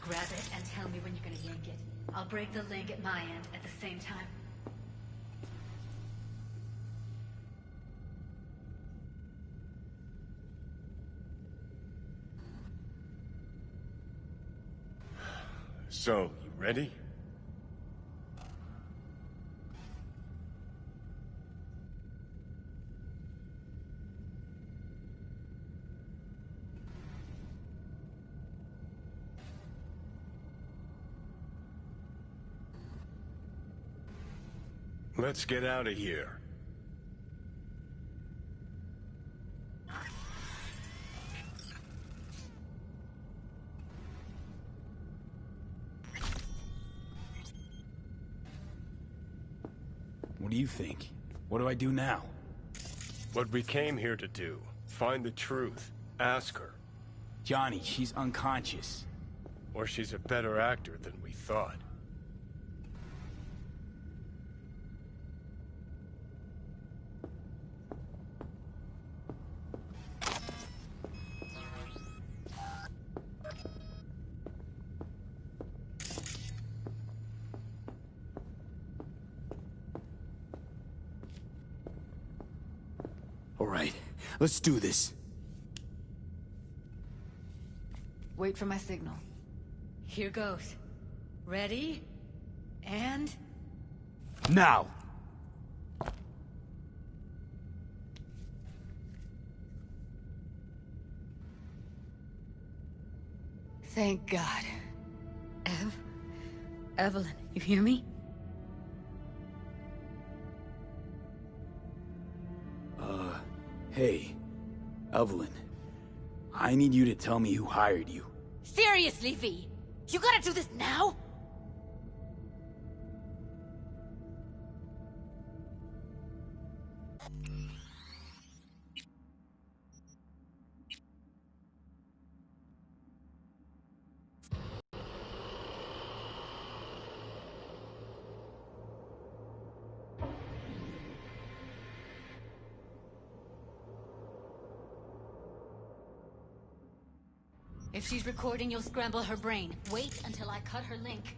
Grab it and tell me when you're gonna yank it. I'll break the link at my end at the same time. So, you ready? Let's get out of here. What do you think? What do I do now? What we came here to do. Find the truth. Ask her. Johnny, she's unconscious. Or she's a better actor than we thought. All right, let's do this. Wait for my signal. Here goes. Ready? And... Now! Thank God. Evelyn, you hear me? Hey, Evelyn. I need you to tell me who hired you. Seriously, V? You gotta do this now? If she's recording, you'll scramble her brain. Wait until I cut her link.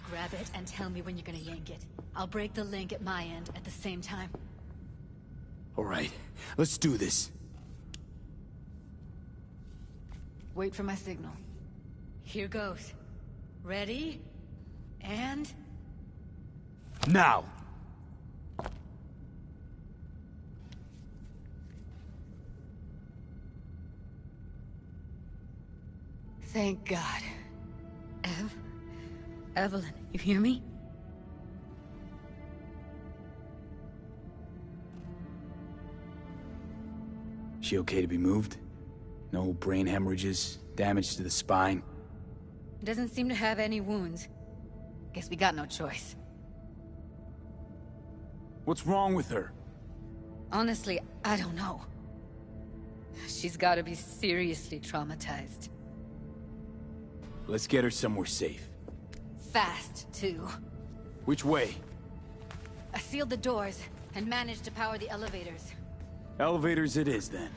Grab it and tell me when you're gonna yank it. I'll break the link at my end at the same time. All right, let's do this. Wait for my signal. Here goes. Ready? And... Now! Thank God. Evelyn, you hear me? She okay to be moved? No brain hemorrhages, damage to the spine? Doesn't seem to have any wounds. Guess we got no choice. What's wrong with her? Honestly, I don't know. She's gotta be seriously traumatized. Let's get her somewhere safe. Fast, too. Which way? I sealed the doors and managed to power the elevators. Elevators it is, then.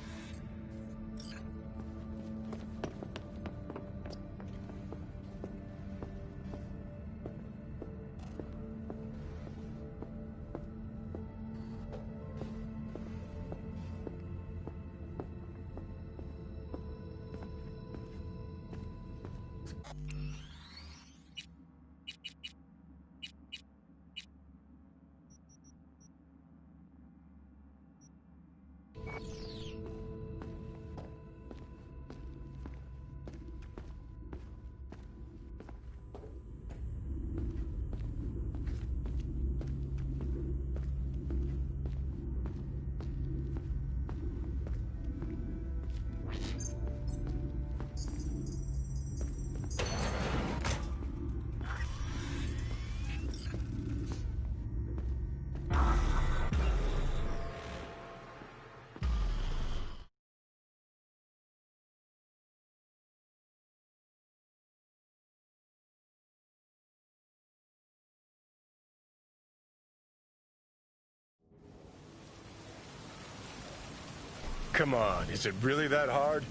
Come on, is it really that hard?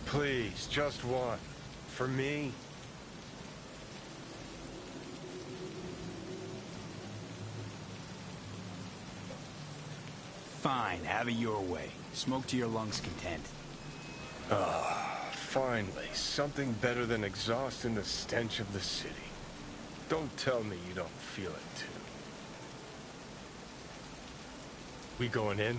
Please, just one. For me? Fine, have it your way. Smoke to your lungs' content. Finally, something better than exhaust in the stench of the city. Don't tell me you don't feel it, too. We going in?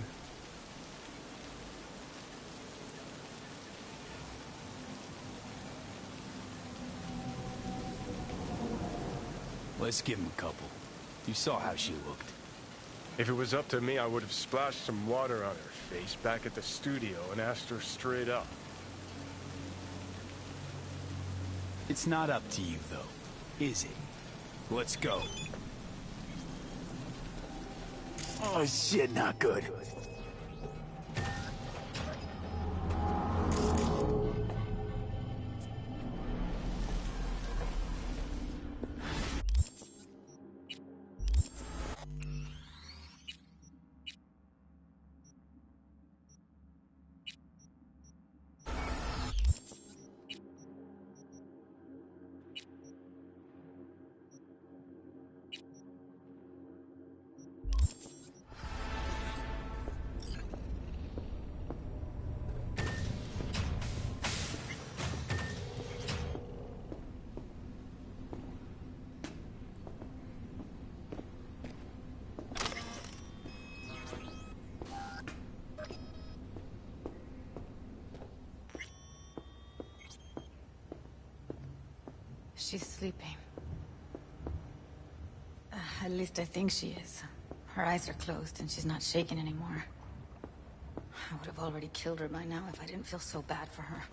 Let's give him a couple. You saw how she looked. If it was up to me, I would have splashed some water on her face back at the studio and asked her straight up. It's not up to you, though, is it? Let's go. Oh, shit, not good. She's sleeping. At least I think she is. Her eyes are closed and she's not shaking anymore. I would have already killed her by now if I didn't feel so bad for her.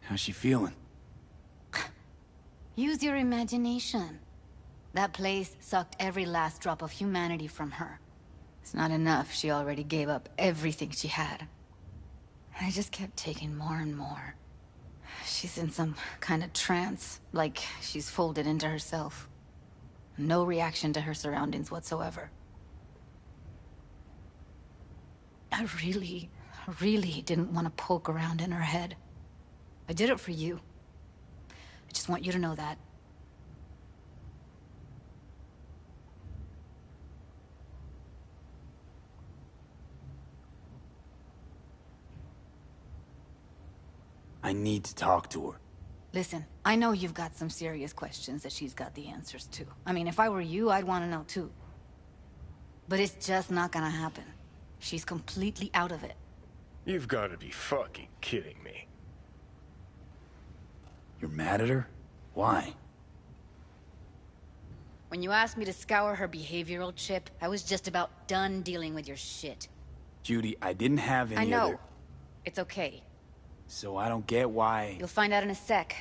How's she feeling? Use your imagination. That place sucked every last drop of humanity from her. It's not enough, she already gave up everything she had. I just kept taking more and more. She's in some kind of trance, like she's folded into herself. No reaction to her surroundings whatsoever. I really didn't want to poke around in her head. I did it for you. I just want you to know that. I need to talk to her. Listen, I know you've got some serious questions that she's got the answers to. I mean, if I were you, I'd want to know too. But it's just not gonna happen. She's completely out of it. You've got to be fucking kidding me. You're mad at her? Why? When you asked me to scour her behavioral chip, I was just about done dealing with your shit. Judy, I didn't have any I know. other... It's okay. So I don't get why... You'll find out in a sec.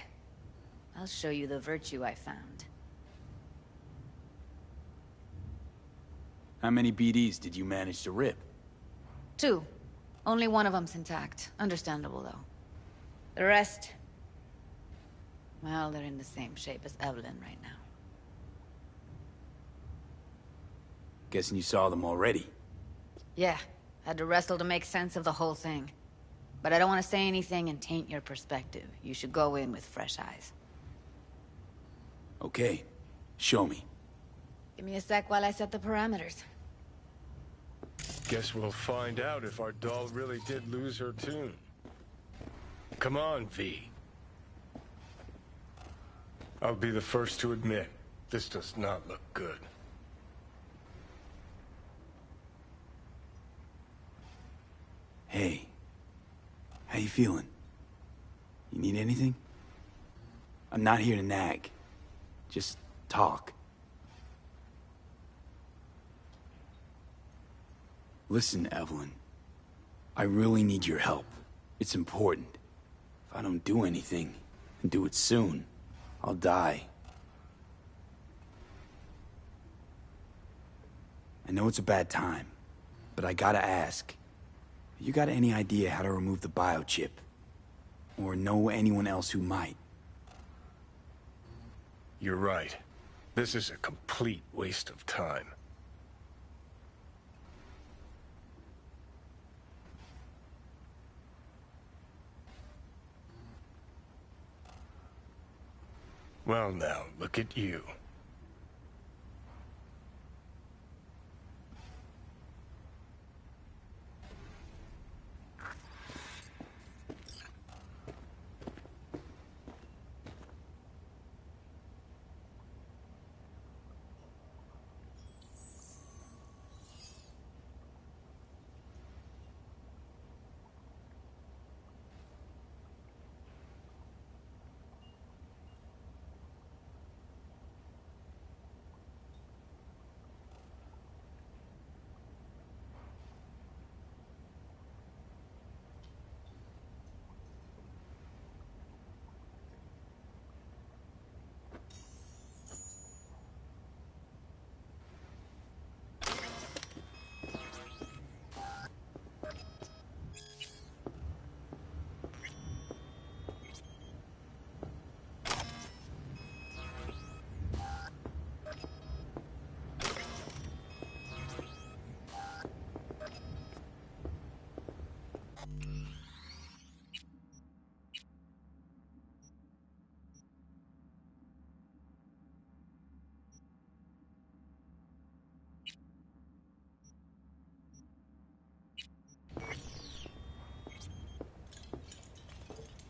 I'll show you the virtue I found. How many BDs did you manage to rip? 2. Only one of them's intact. Understandable, though. The rest... well, they're in the same shape as Evelyn right now. Guessing you saw them already. Yeah. Had to wrestle to make sense of the whole thing. But I don't want to say anything and taint your perspective. You should go in with fresh eyes. Okay. Show me. Give me a sec while I set the parameters. Guess we'll find out if our doll really did lose her tune. Come on, V. I'll be the first to admit, this does not look good. Hey. How you feeling? You need anything? I'm not here to nag. Just talk. Listen, Evelyn. I really need your help. It's important. If I don't do anything, and do it soon, I'll die. I know it's a bad time, but I gotta ask. You got any idea how to remove the biochip? Or know anyone else who might? You're right. This is a complete waste of time. Well now, look at you.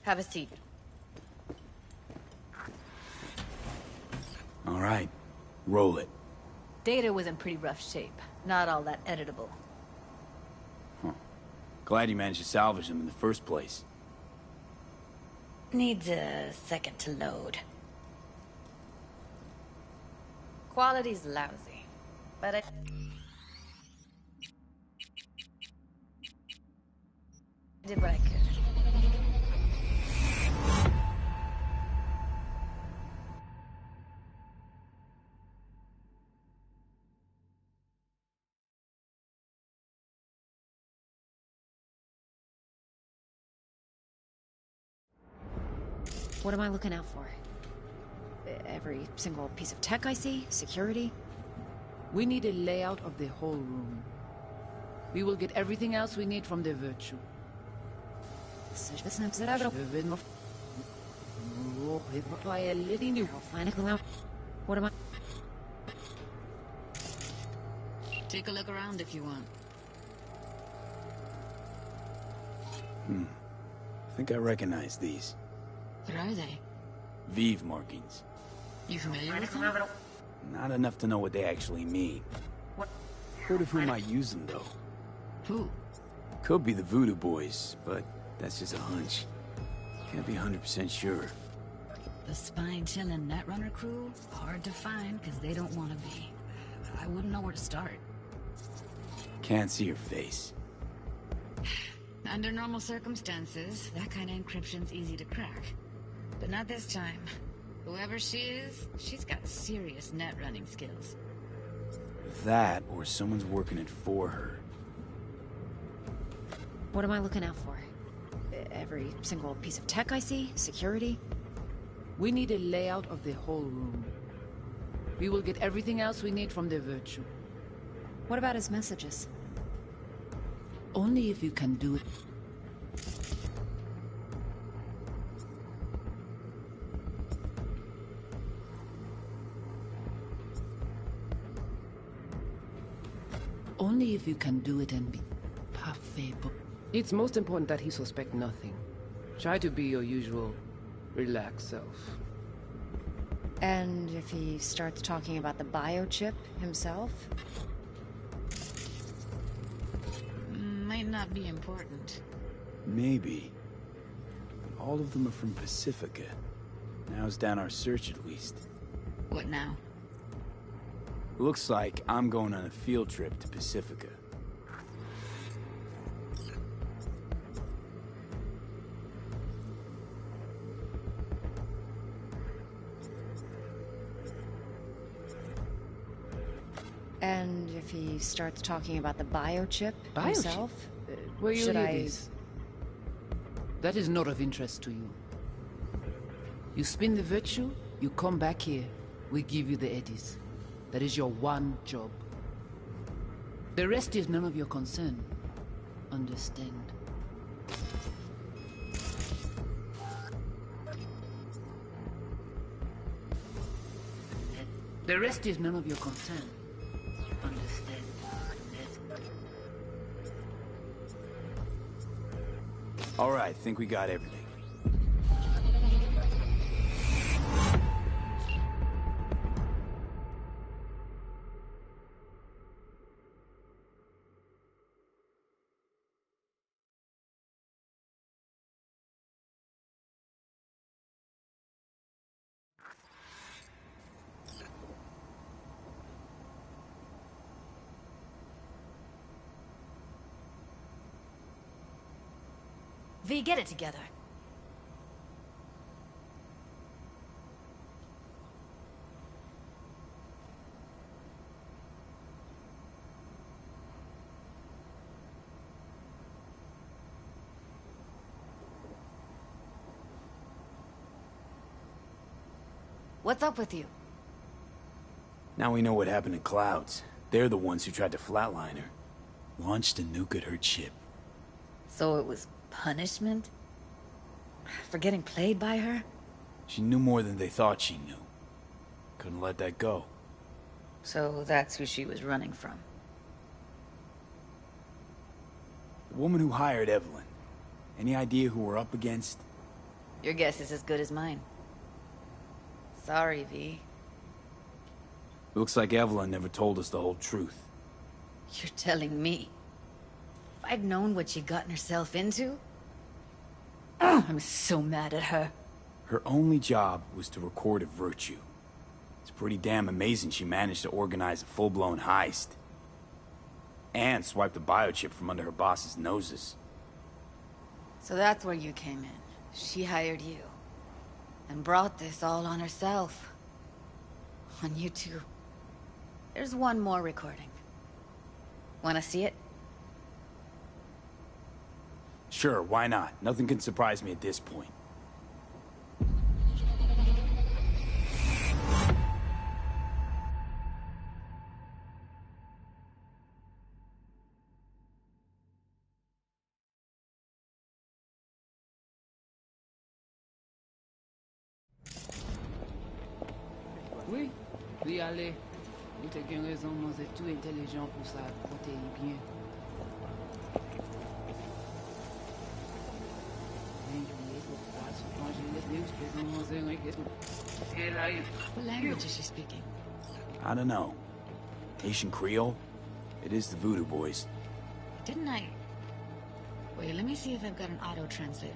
Have a seat. All right. Roll it. Data was in pretty rough shape. Not all that editable. Huh. Glad you managed to salvage them in the first place. Needs a second to load. Quality's lousy, but I did what I could. What am I looking out for? Every single piece of tech I see? Security? We need a layout of the whole room. We will get everything else we need from the virtue. What am I... Take a look around if you want. I think I recognize these. What are they? Vive markings. You familiar with them? Not enough to know what they actually mean. Heard of who might use them, though. Who? Could be the Voodoo Boys, but that's just a hunch. Can't be 100% sure. The spine-chilling Netrunner crew? Hard to find, because they don't want to be. I wouldn't know where to start. Can't see your face. Under normal circumstances, that kind of encryption's easy to crack. But not this time. Whoever she is, she's got serious net running skills. That, or someone's working it for her. What am I looking out for? Every single piece of tech I see? Security? We need a layout of the whole room. We will get everything else we need from the Virtue. What about his messages? Only if you can do it. Only if you can do it and be parfait. It's most important that he suspect nothing. Try to be your usual, relaxed self. And if he starts talking about the biochip himself? Might not be important. Maybe. But all of them are from Pacifica. Now's down our search at least. What now? Looks like I'm going on a field trip to Pacifica. And if he starts talking about the biochip himself? Where you should hear I... this? That is not of interest to you. You spin the Virtue, you come back here, we give you the eddies. That is your one job. The rest is none of your concern. Understand? The rest is none of your concern. Understand? All right, think we got everything. V, get it together. What's up with you? Now we know what happened to Clouds. They're the ones who tried to flatline her. Launched a nuke at her ship. So it was punishment? For getting played by her? She knew more than they thought she knew. Couldn't let that go. So that's who she was running from. The woman who hired Evelyn. Any idea who we're up against? Your guess is as good as mine. Sorry, V. Looks like Evelyn never told us the whole truth. You're telling me? If I'd known what she'd gotten herself into? I'm so mad at her. Her only job was to record a Virtue. It's pretty damn amazing she managed to organize a full-blown heist. And swipe the biochip from under her boss's noses. So that's where you came in. She hired you. And brought this all on herself. On you too. There's one more recording. Wanna see it? Sure, why not? Nothing can surprise me at this point. Oui, oui, allez. Vous avez une raison, moi, c'est tout intelligent pour ça, côté bien. What language is she speaking? I don't know. Haitian Creole? It is the Voodoo Boys. Didn't I... Wait, let me see if I've got an auto-translator.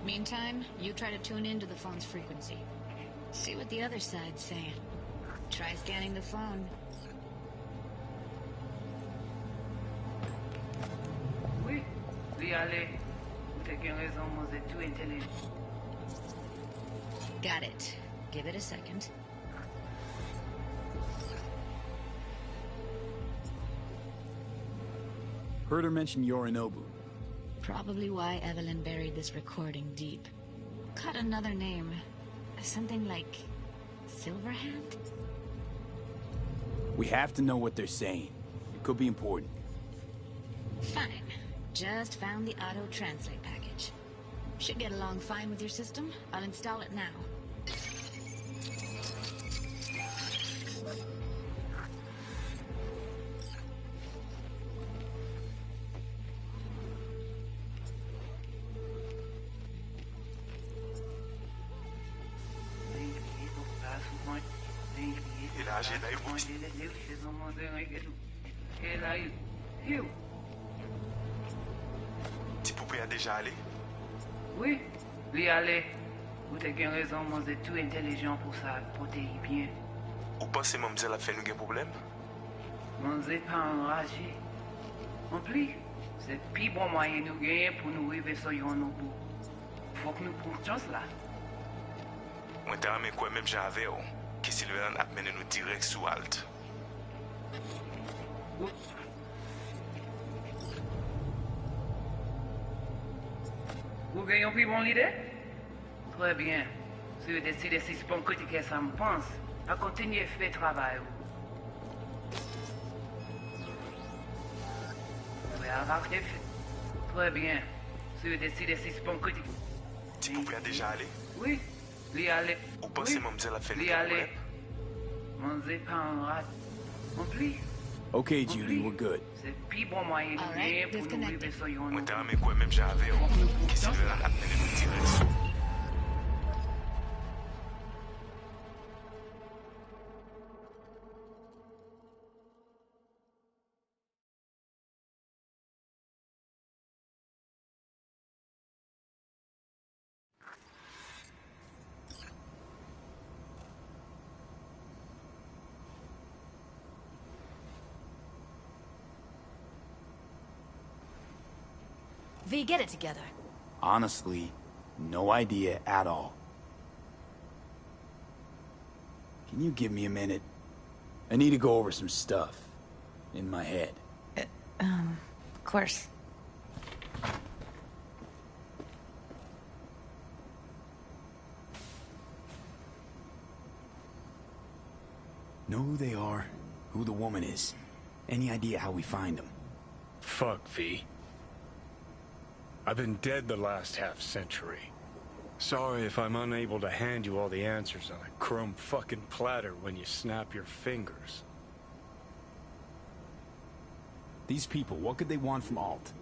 Meantime, you try to tune into the phone's frequency. See what the other side's saying. Try scanning the phone. Oui, lui aller. Vous avez raison, vous êtes tout intelligent. Got it. Give it a second. Heard her mention Yorinobu. Probably why Evelyn buried this recording deep. Caught another name. Something like... Silverhand? We have to know what they're saying. It could be important. Fine. Just found the auto-translate package. Should get along fine with your system. I'll install it now. Petit poupée a déjà allé? Oui, lui aller. Vous avez raison, vous êtes tout intelligent pour ça, protéger bien. Ou pensez mademoiselle a fait nous un problème? Vous n'êtes pas enragé. En plus, c'est le plus bon moyen de nous gagner pour nous arriver sur nos bouts. Faut que nous prenions chance là. Moi, t'as aimé quoi même j'avais, que Sylvain a mené nous direct sous Alt. Vous gagnez plus bon l'idée? Très bien. Si vous décidez si c'est bon critiquer ça me pense, à continuer à faire travail. Oui, arrêtez. Très bien. Si vous décidez si c'est bon critiquer. Petit poupée a déjà allé? Oui, lui aller. Ou pensez mademoiselle a fait nous Lui un aller. problème? Vous n'êtes pas enragé. En plus. Okay, Judy, we're good. C'est le plus bon moyen de gagner pour nous arriver sur nos Moi, bouts. t'as aimé quoi même j'avais, que Sylvain a mené nous direct sous. V, get it together. Honestly, no idea at all. Can you give me a minute? I need to go over some stuff in my head. Of course. Know who they are, who the woman is. Any idea how we find them? Fuck, V. I've been dead the last half-century. Sorry if I'm unable to hand you all the answers on a chrome fucking platter when you snap your fingers. These people, what could they want from Alt?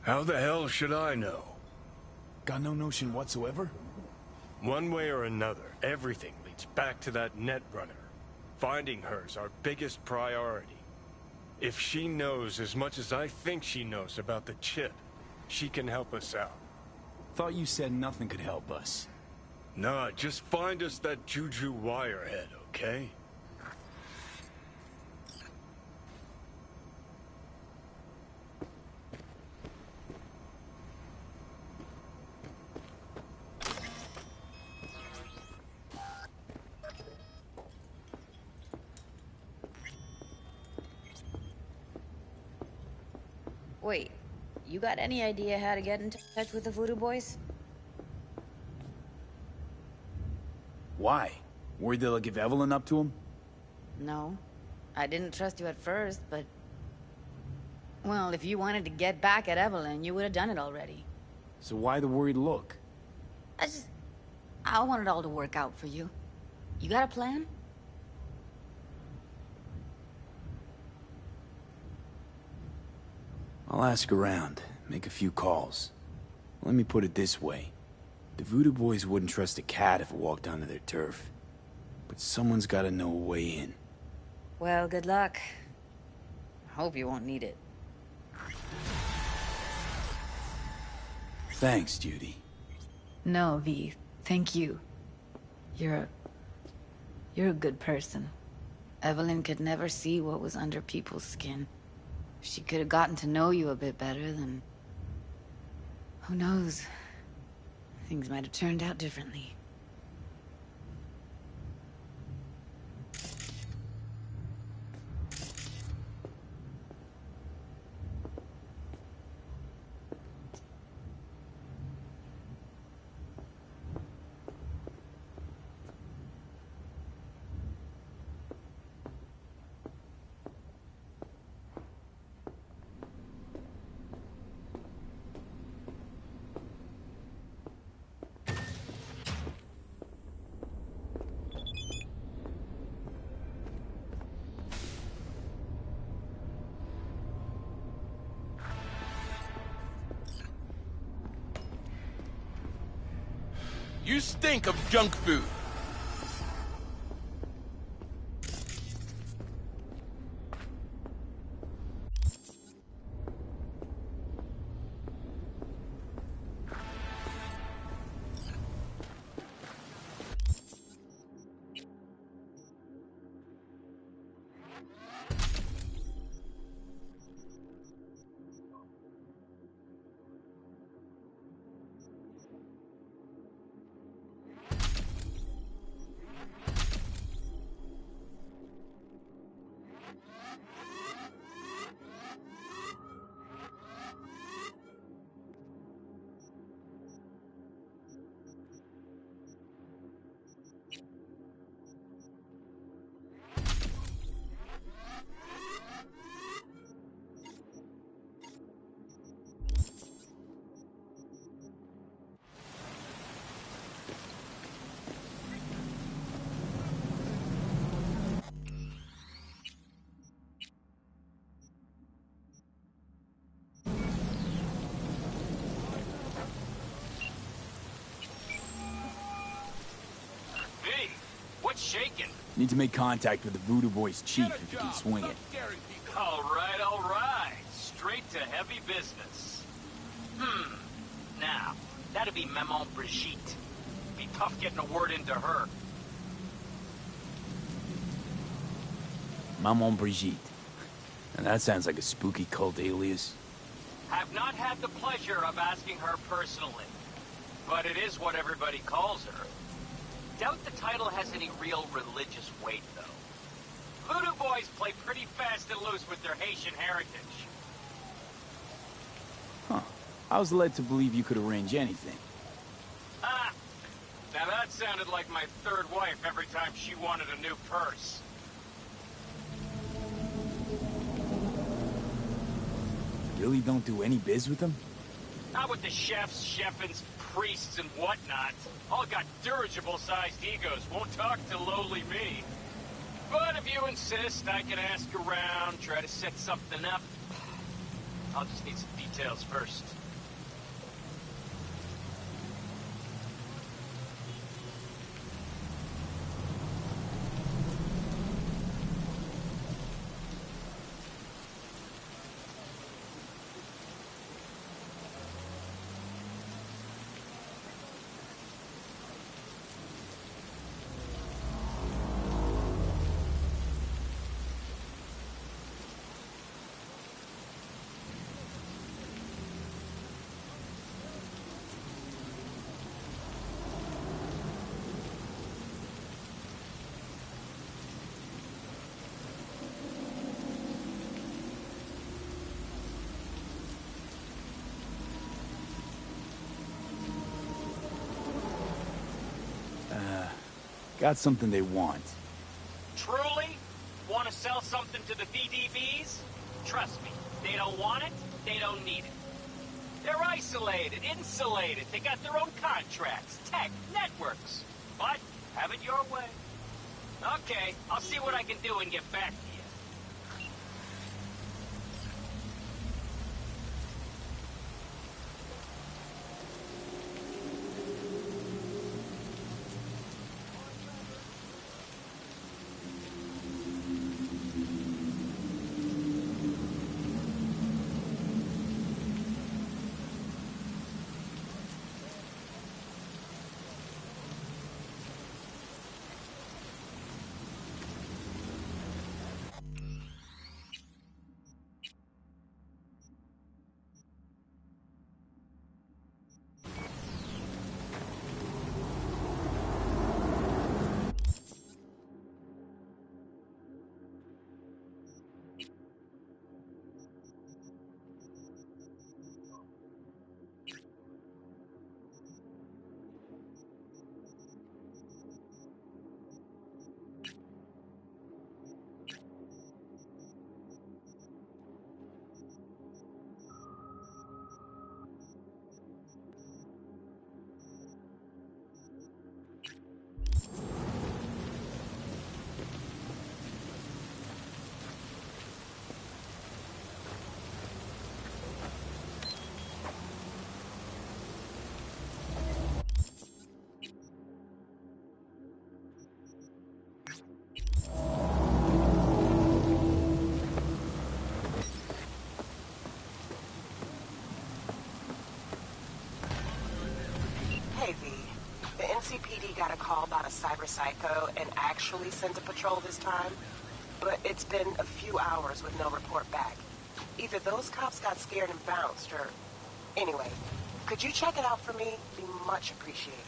How the hell should I know? Got no notion whatsoever? One way or another, everything leads back to that Netrunner. Finding her's our biggest priority. If she knows as much as I think she knows about the chip, she can help us out. Thought you said nothing could help us. Nah, just find us that Juju wirehead, okay? Wait, you got any idea how to get in touch with the Voodoo Boys? Why? Worried they'll give Evelyn up to him? No. I didn't trust you at first, but... Well, if you wanted to get back at Evelyn, you would have done it already. So why the worried look? I want it all to work out for you. You got a plan? I'll ask around, make a few calls. Let me put it this way. The Voodoo Boys wouldn't trust a cat if it walked onto their turf. But someone's gotta know a way in. Well, good luck. I hope you won't need it. Thanks, Judy. No, V. Thank you. You're a good person. Evelyn could never see what was under people's skin. If she could have gotten to know you a bit better, then... who knows? Things might have turned out differently. You stink of junk food. Shaking. Need to make contact with the Voodoo Boys chief if you can swing it. All right. Straight to heavy business. Now, that'd be Maman Brigitte. Be tough getting a word into her. Maman Brigitte. And that sounds like a spooky cult alias. Have not had the pleasure of asking her personally, but it is what everybody calls her. Doubt the title has any real religious weight, though. Voodoo Boys play pretty fast and loose with their Haitian heritage. Huh. I was led to believe you could arrange anything. Ah! Now that sounded like my third wife every time she wanted a new purse. Really don't do any biz with them? Not with the chefs, chefins, priests, and whatnot. All got dirigible-sized egos, won't talk to lowly me. But if you insist, I can ask around, try to set something up. I'll just need some details first. Got something they want. Truly? Want to sell something to the VDBs? Trust me, they don't want it, they don't need it. They're isolated, insulated, they got their own contracts, tech, networks. But, have it your way. Okay, I'll see what I can do and get back to you. Hey, V. The NCPD got a call about a cyber psycho and actually sent a patrol this time, but it's been a few hours with no report back. Either those cops got scared and bounced, or... Anyway, could you check it out for me? Be much appreciated.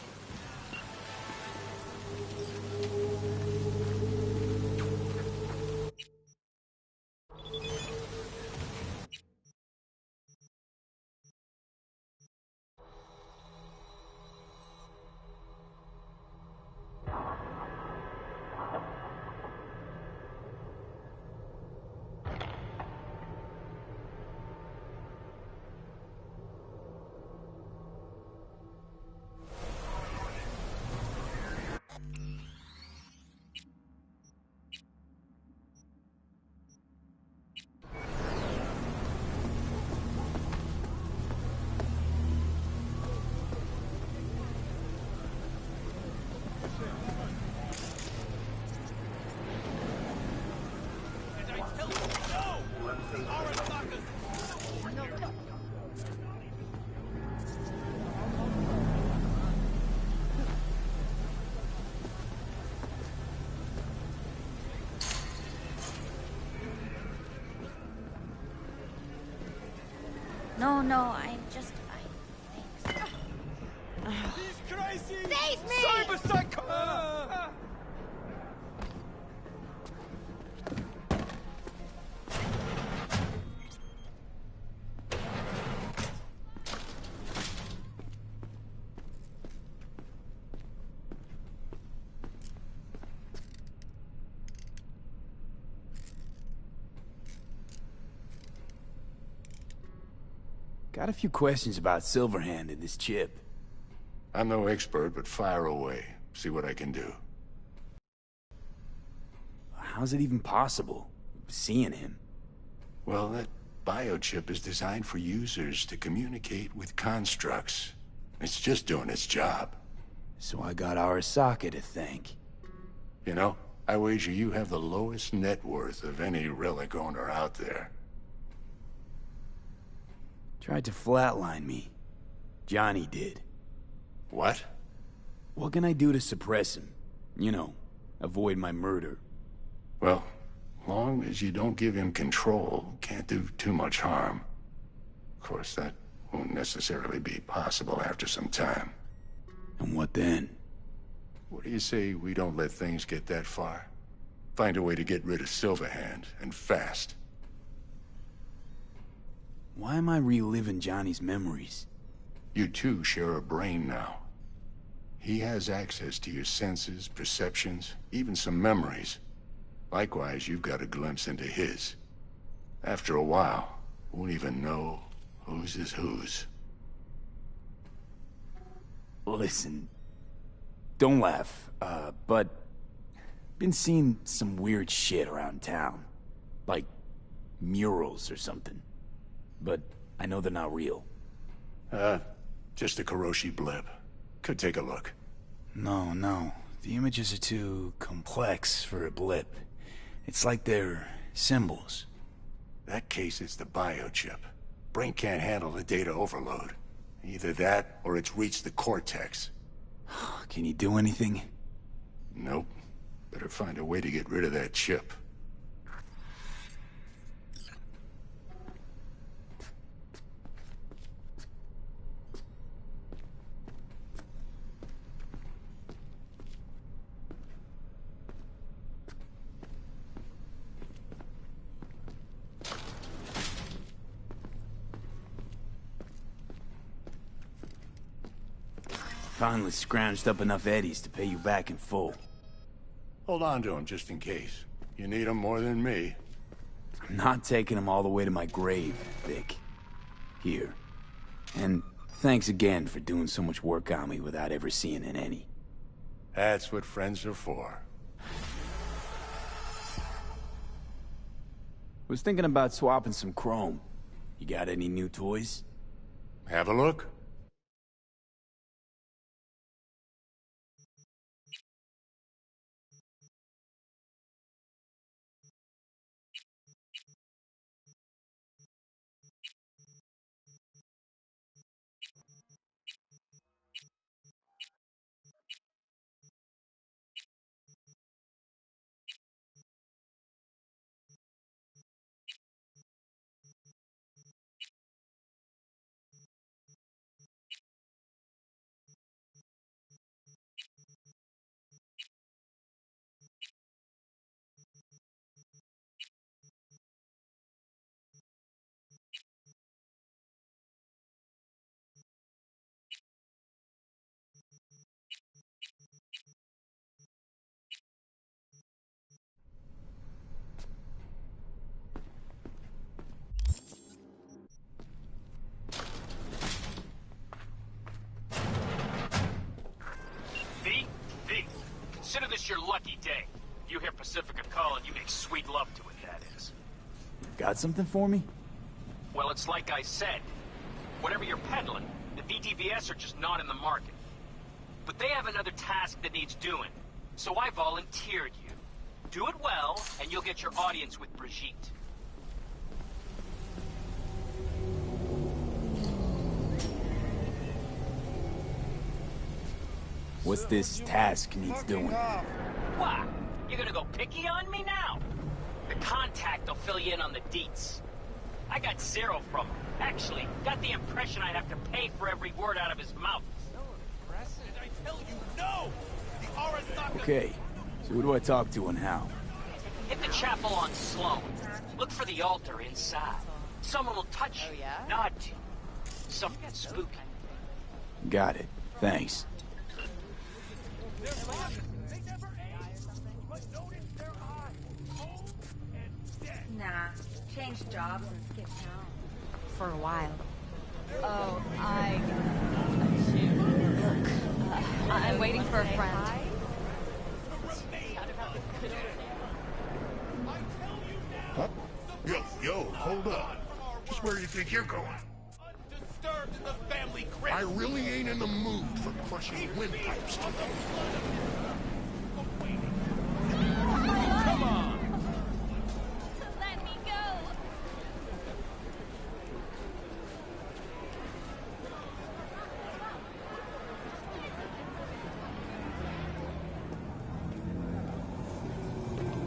No, thanks. He's crazy! Save me! Cyber psycho! Got a few questions about Silverhand and this chip. I'm no expert, but fire away. See what I can do. How's it even possible, seeing him? Well, that biochip is designed for users to communicate with constructs. It's just doing its job. So I got Arasaka to thank. You know, I wager you have the lowest net worth of any relic owner out there. Tried to flatline me. Johnny did. What? What can I do to suppress him? You know, avoid my murder. Well, long as you don't give him control, can't do too much harm. Of course, that won't necessarily be possible after some time. And what then? What do you say we don't let things get that far? Find a way to get rid of Silverhand, and fast. Why am I reliving Johnny's memories? You two share a brain now. He has access to your senses, perceptions, even some memories. Likewise, you've got a glimpse into his. After a while, won't even know whose is whose. Listen, don't laugh, but been seeing some weird shit around town. Like murals or something. But I know they're not real. Just a Kuroshi blip. Could take a look. No. The images are too complex for a blip. It's like they're symbols. That case is the biochip. Brain can't handle the data overload. Either that, or it's reached the cortex. Can you do anything? Nope. Better find a way to get rid of that chip. Finally scrounged up enough eddies to pay you back in full. Hold on to him just in case. You need him more than me. I'm not taking them all the way to my grave, Vic. Here. And thanks again for doing so much work on me without ever seeing an any. That's what friends are for. Was thinking about swapping some chrome. You got any new toys? Have a look. We'd love to, if that is. Got something for me? Well, it's like I said. Whatever you're peddling, the VTVS are just not in the market. But they have another task that needs doing, so I volunteered you. Do it well, and you'll get your audience with Brigitte. What's this task needs doing? What? You're gonna go picky on me now? The contact will fill you in on the deets. I got zero from him. Actually, got the impression I'd have to pay for every word out of his mouth. I tell you, no! The Arasaka... Okay, so who do I talk to and how? Hit the chapel on Sloan. Look for the altar inside. Someone will touch you, nod to you. Something spooky. Got it. Thanks. Nah, change jobs and skip town. For a while. Oh, look, I'm waiting for a friend. Huh? Yo, hold up. Just where do you think you're going? Undisturbed in the family crypt. I really ain't in the mood for crushing windpipes today. Come on! Let me go.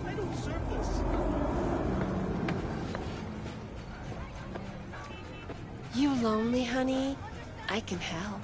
I don't serve this. You lonely, honey? I can help.